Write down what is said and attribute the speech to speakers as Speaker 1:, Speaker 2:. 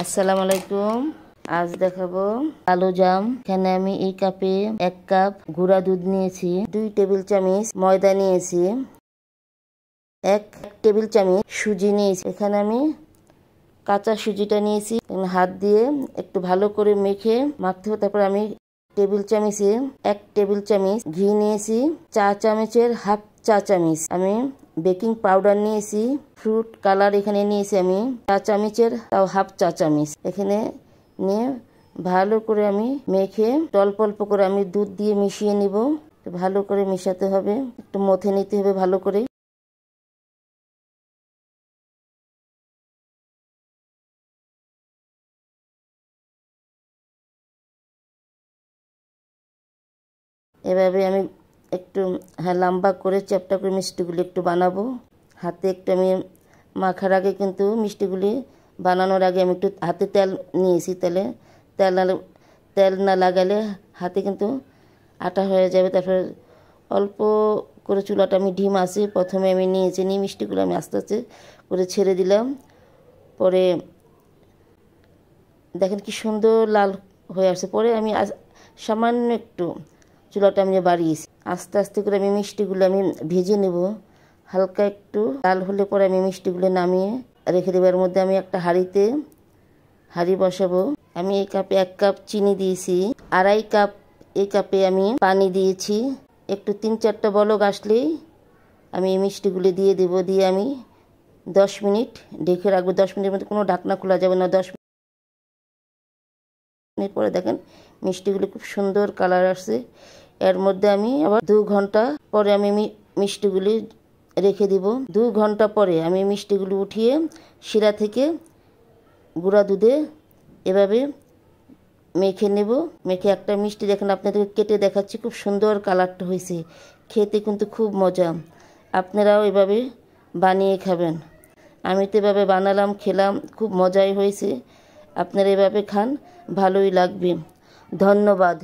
Speaker 1: আসসালামু আলাইকুম। আজ দেখাবো কালো জাম। এখানে আমি এই কাপে 1 কাপ গুঁড়া দুধ নিয়েছি, 2 টেবিল চামচ ময়দা নিয়েছি, 1 টেবিল চামচ সুজি নিয়েছি। এখানে আমি কাঁচা সুজিটা নিয়েছি, হাত দিয়ে একটু ভালো করে মেখে মাখতে হবে। তারপর আমি টেবিল চামচে 1 টেবিল চামচ ঘি নিয়েছি, চা চামচের হাফ চা চামচ আমি বেকিং পাউডার নিয়েছি, ফ্রুট কালার এখানে নিয়েছি আমি চা চামচের তাও হাফ চা চামচ। এখানে নিয়ে ভালো করে আমি মেখে অল্প অল্প করে আমি দুধ দিয়ে মিশিয়ে নিব। ভালো করে মিশাতে হবে, একটু মথে নিতে হবে ভালো করে। এভাবে আমি একটু লম্বা করে চ্যাপটা করে মিষ্টিগুলি একটু বানাবো। হাতে একটু আমি মাখার আগে কিন্তু মিষ্টিগুলি বানানোর আগে আমি একটু হাতে তেল নিয়েছি। তেল না লাগালে হাতে কিন্তু আটা হয়ে যাবে। তারপর অল্প করে চুলাটা আমি ঢিম আছে প্রথমে আমি নিয়েছি, নিয়ে মিষ্টিগুলো আমি আস্তে আস্তে করে ছেড়ে দিলাম। পরে দেখেন কি সুন্দর লাল হয়ে আসছে। পরে আমি সামান্য একটু চুলাটা আমি বাড়িয়েছি। আস্তে আস্তে করে আমি মিষ্টিগুলো আমি ভেজে নেব। হালকা একটু লাল হলে পরে আমি মিষ্টিগুলো নামিয়ে রেখে দেবো। এর মধ্যে আমি একটা হাঁড়ি বসাবো। আমি এই কাপে 1 কাপ চিনি দিয়েছি, 2.5 কাপ এই কাপে আমি পানি দিয়েছি। একটু 3-4টা বলক আসলেই আমি এই মিষ্টিগুলো দিয়ে দেব। দিয়ে আমি 10 মিনিট ঢেকে রাখবো। 10 মিনিটের মধ্যে কোনো ঢাকনা খোলা যাবে না। 10 মিনিট পরে দেখেন মিষ্টিগুলি খুব সুন্দর কালার আসছে। এর মধ্যে আমি আবার 2 ঘন্টা পরে আমি মিষ্টিগুলি রেখে দিব। 2 ঘন্টা পরে আমি মিষ্টিগুলি উঠিয়ে শিরা থেকে গুঁড়া দুধে এভাবে মেখে নেব। মেখে একটা মিষ্টি দেখেন আপনাদেরকে কেটে দেখাচ্ছি, খুব সুন্দর কালারটা হয়েছে। খেতে কিন্তু খুব মজা। আপনারাও এভাবে বানিয়ে খাবেন। আমি তো এভাবে বানালাম, খেলাম, খুব মজাই হয়েছে। আপনারা এভাবে খান, ভালোই লাগবে। ধন্যবাদ।